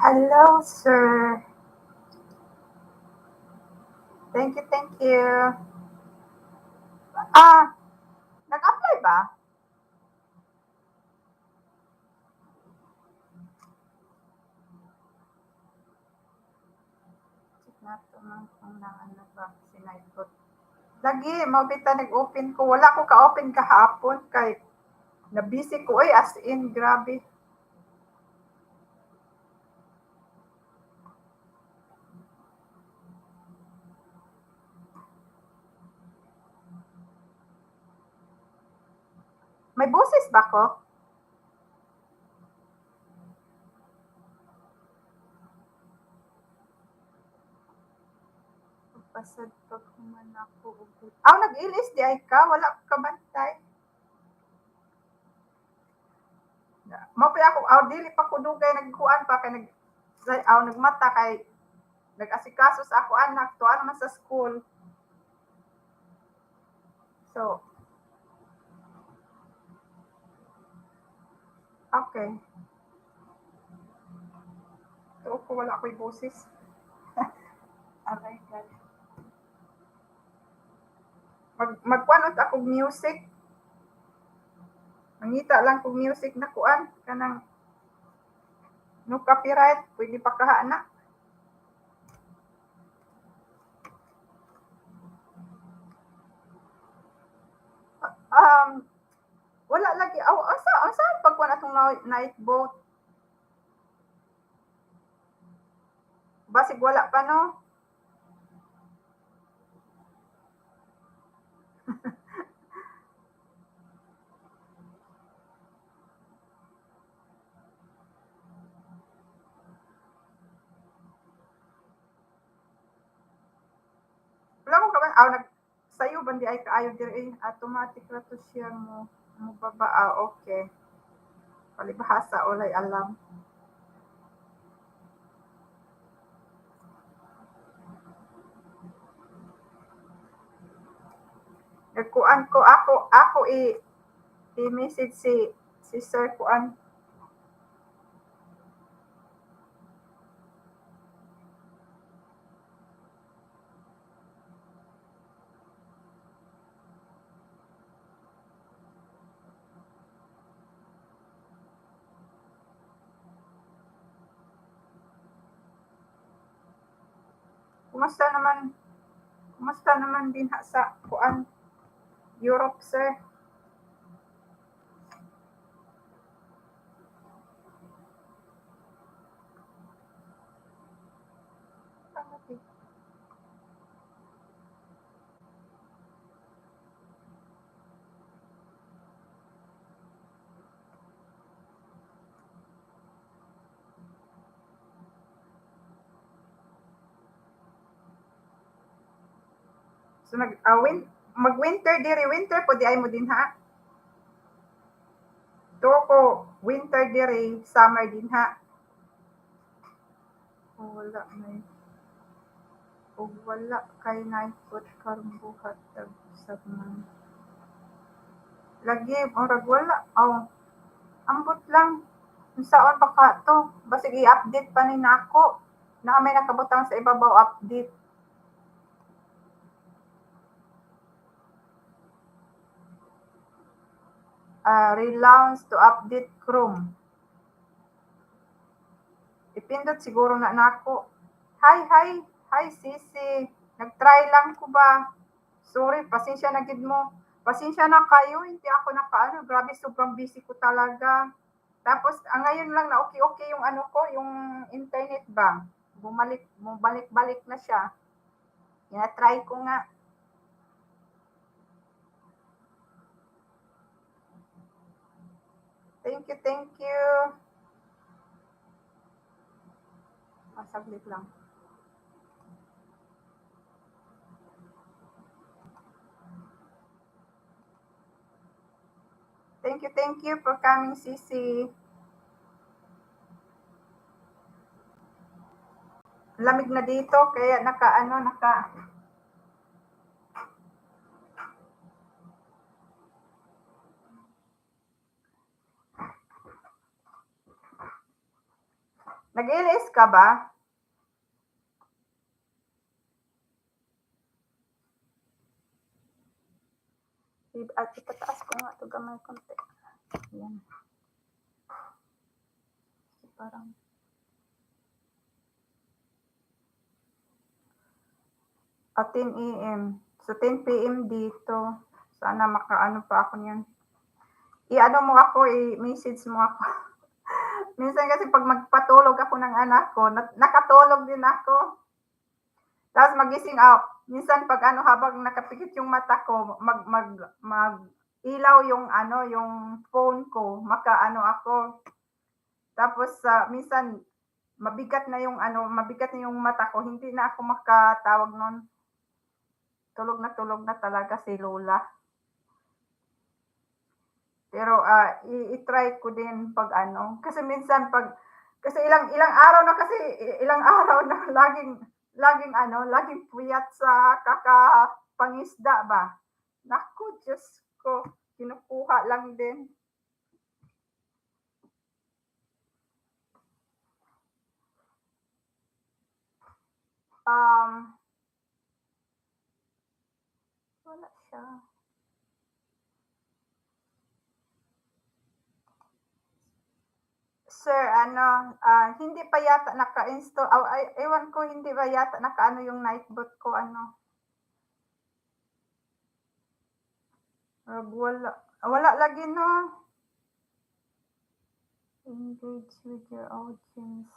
Hello, sir. Thank you, thank you. Ah, nag-apply ba? Check nato man kung naano ba sinaykot. Lagi, mabita nag-open ko. Wala ko ka-open kahapon kay na-busy ko. Oy, as in, grabe. May boses ba ko? Pasad pa kuman ako. Aw, nag-ilis di ay ka. Wala ko kabantay. Mapay ako, aw, dili pa ko dugay nagkuan pa kay aw, nagmata kay nag-asikaso sa ako anak. Tuwa naman sa school. So, okay. Tuo ko wala ko'y boses. Aray God. Magkuan akong music. Mangita lang kog music na kuan kanang no copyright pwede pa kaha na. Um, wala lagi. Aw, asa pagkuan atong night boat. Basig wala pa no. Wala ko kaban aw nag sayo bandi ay kaayo diri automatic ra to siya mo baba okay. Palibhasa walay alam. Nagkuan ko ako i-message si Sir kuan. Kumusta naman kumusta naman din sa kuan Europe, sir? So mag-winter diri, winter po di ay mo din ha. To ko winter diri, summer din ha. O wala na o wala kay naikot karong buhat tag usab man. Lagi murag wala. Oh, ambot lang. Unsaon pa ka to? Basig i-update pa ni nako. Na may nakabutang sa ibabaw update. Relaunch to update Chrome. Ipindot siguro na nako. Hi, hi. Hi, Sisi. Nag-try lang ko ba? Sorry, pasensya na gid mo. Pasensya na kayo, hindi ako nakaano. Grabe, sobrang busy ko talaga. Tapos, ngayon lang na okay-okay yung ano ko, yung internet ba? Bumalik-balik na siya. Ina-try ko nga. Thank you, thank you. Saglit lang. Thank you for coming, Sisi. Lamig na dito, kaya naka Nag-LS ka ba? At itataas ko nga ito gamay konti. Yan. Parang at 10 AM. So 10 PM dito. Sana makaano pa ako niyan. I-ano mo ako, i-message mo ako. Minsan kasi pag magpatulog ako ng anak ko, nakatulog din ako. Tapos magising ako. Minsan pag ano, habang nakapikit yung mata ko, mag ilaw yung ano, yung phone ko, makaano ako. Tapos minsan mabigat na yung ano, mabigat na yung mata ko, hindi na ako makatawag nun. Tulog na talaga si Lola. Pero i-try ko din pag ano, kasi minsan pag kasi ilang ilang araw na laging ano, laging puyat sa kakapangisda ba. Naku, Diyos ko, kinukuha lang din. Um, wala siya. Sir, ano, hindi pa yata naka-install, ewan ko, hindi ba yata nakaano yung Nightbot ko, ano. Wala lagi no. Engage with your audience.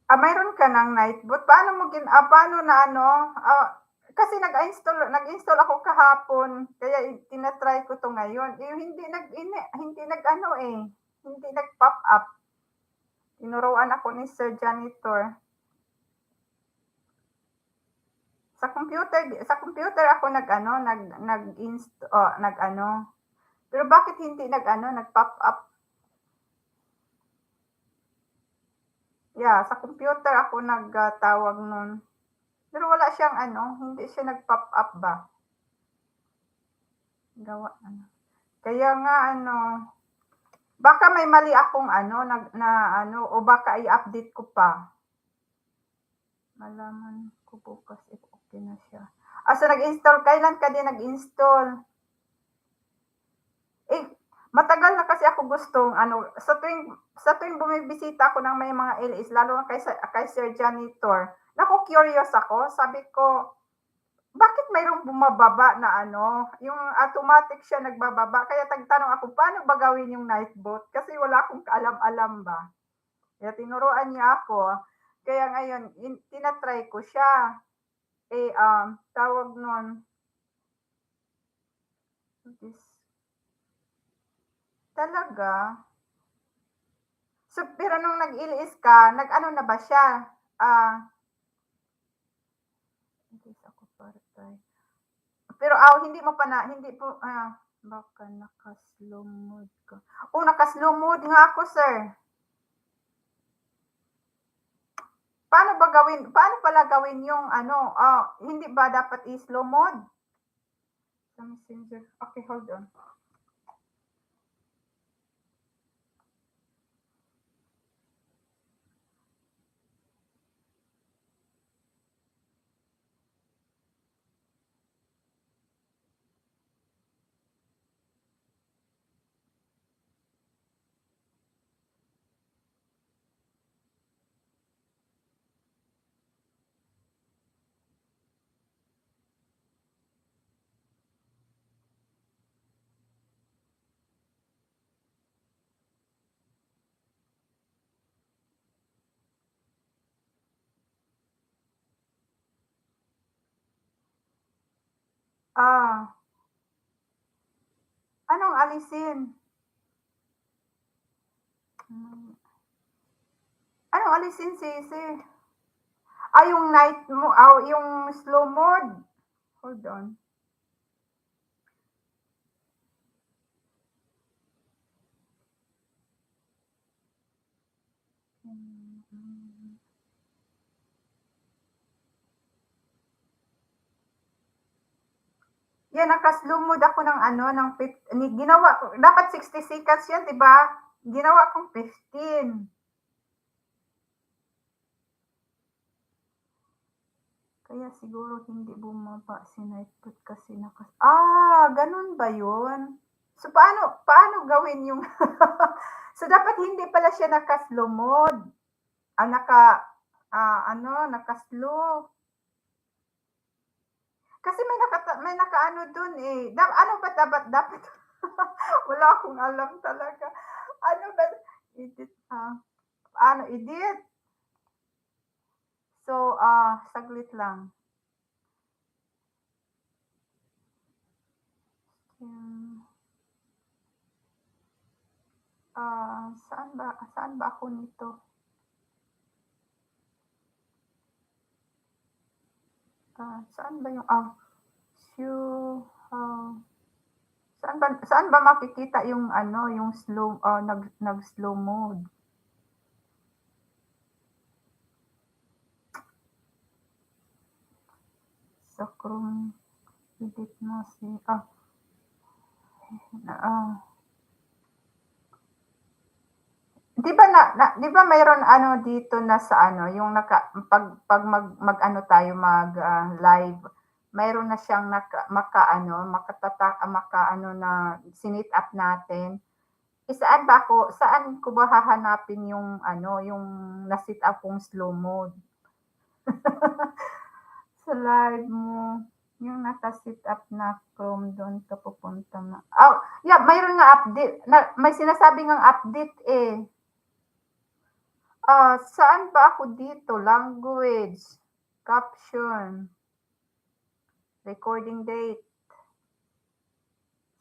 Mayroon ka ng Nightbot? Paano na ano, kasi nag-install ako kahapon, kaya tina-try ko 'to ngayon. Hindi nag-ano, hindi nag-pop up. Tinuruan ako ni Sir Janitor. Sa computer ako nag-ano. Pero bakit hindi nag-pop up? Yeah, sa computer ako nagtawag nun. Pero wala siyang ano, hindi siya nag-pop up ba? Gawa ano. Kaya nga ano, baka may mali akong ano, o baka i-update ko pa. Malaman ko bukas if okay na siya. So nag-install, kailan ka din nag-install? Matagal na kasi ako gustong ano, sa tuwing bumibisita ako ng may mga LS, lalo na kay Sir Janitor, naku, curious ako. Sabi ko, bakit mayroong bumababa na ano, yung automatic siya nagbababa. Kaya tagtanong ako, paano ba gawin yung Nightbot? Kasi wala akong kaalam-alam ba. Kaya tinuruan niya ako. Kaya ngayon, tinatry ko siya. Tawag nun, talaga. So, pero nung nag-LS ka, nag-ano na ba siya? Pero hindi mo pa hindi po, baka naka-slow mode ka. Naka-slow mode nga ako, sir. Paano pala gawin yung ano, hindi ba dapat i-slow mode? Sa Messenger. Okay, hold on. Anong alisin? Anong alisin, sisi? Yung night mo, yung slow mode. Hold on. Hmm. Yan, naka-slow mode ako ng ano, ng ginawa ko, dapat 60 seconds yan, di ba? Ginawa kong 15. Kaya siguro hindi bumaba si Nightbot kasi ganun ba yun? So, paano gawin yung, so, dapat hindi pala siya naka-slow mode. Ah, naka-slow. Kasi may nakaano dun eh. Ano ba dapat? Wala akong alam talaga. Ano ba? Edit, edit? So, saglit lang. Hmm, saan ba ako nito? Saan ba yung, show, saan ba makikita yung ano, yung nag-slow mode? Sa Chrome, edit mo si, ah, 'di ba mayroon ano dito na sa ano, yung pag mag-ano tayo live, mayroon na siyang makaano na sinit up natin. Saan ko ba hahanapin yung ano, yung na-set up kong slow mode? Sa live mo, yung naka-set up na Chrome, dun ka pupunta na. Yeah, mayroon nga update, may sinasabi ngang update eh. Saan ba ako dito? Language, caption, recording date,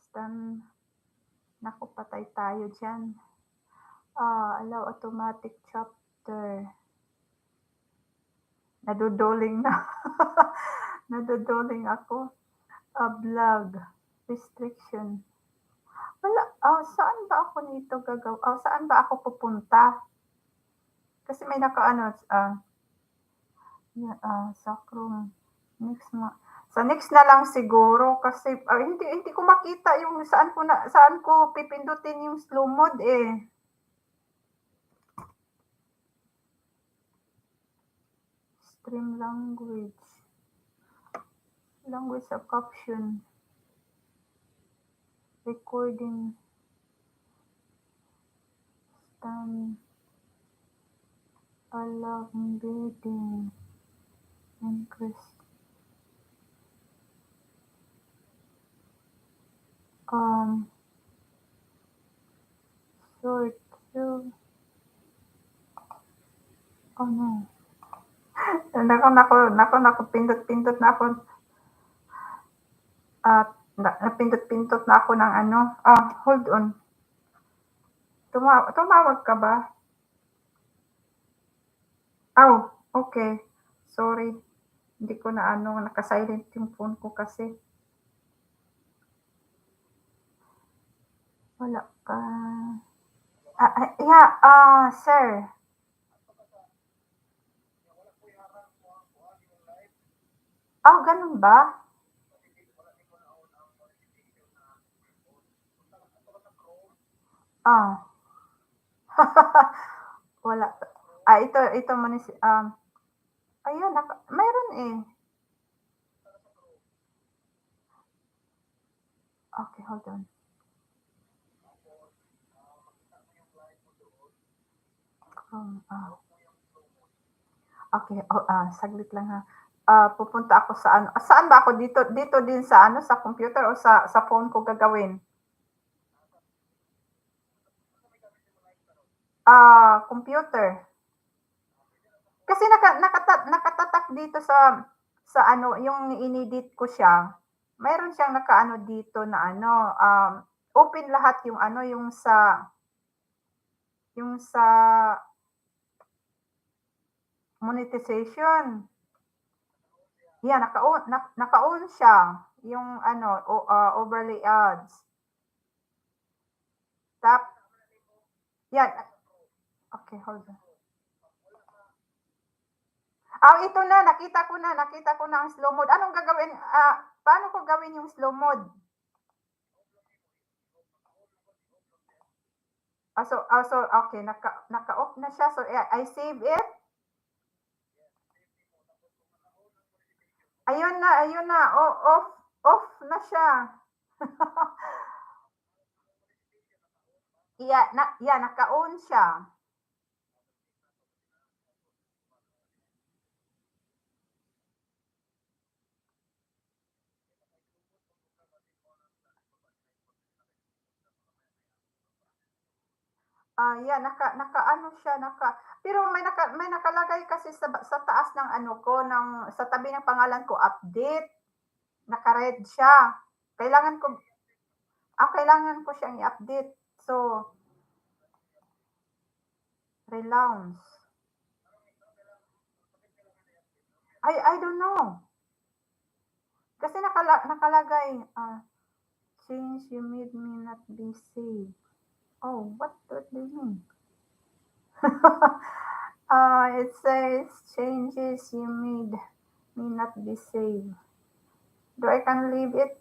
stand, naku, patay tayo dyan. Allow automatic chapter. Naduduling na. Naduduling ako. Vlog, restriction. Wala, saan ba ako nito saan ba ako pupunta? Kasi may nakaano, yeah, sa Chrome. Sa next na lang siguro kasi hindi ko makita yung saan ko pipindutin yung slow mode eh. Stream language. Language of caption. Recording. Stand. Allow embedding. Increase. Short. No. Naku, pindot-pindot na ako. Napindot-pindot na ako ng ano. Hold on. Tumawag ka ba? Okay. Sorry. Hindi ko na naka-silent yung phone ko kasi. Wala ka. Yeah, sir. Ganun ba? Ah. Wala. Ito muna ayan, mayroon eh. Okay, hold on. Okay, saglit lang ha. Pupunta ako sa ano. Saan ba ako dito din sa ano, sa computer o sa phone ko gagawin? Computer. Kasi nakatatak dito sa ano, yung inedit ko siya. Mayroon siyang nakaano dito na ano, open lahat yung ano, yung sa monetization. Yeah, naka-on siya. Yung ano, overlay ads. Tap. Yan. Okay, hold on. Ito na, nakita ko na ang slow mode. Anong gagawin, paano ko gawin yung slow mode? Okay, naka-off na siya. So, I save it. Ayun na. Off na siya. Naka-on siya. Naka-ano siya, pero may nakalagay kasi sa taas ng ano ko, sa tabi ng pangalan ko, update. Naka-red siya. Kailangan ko siyang i-update. So, relaunch. I don't know. Kasi nakalagay, change you made me not be safe. Oh, what do they mean? It says changes you made me not be safe. Do I can leave it?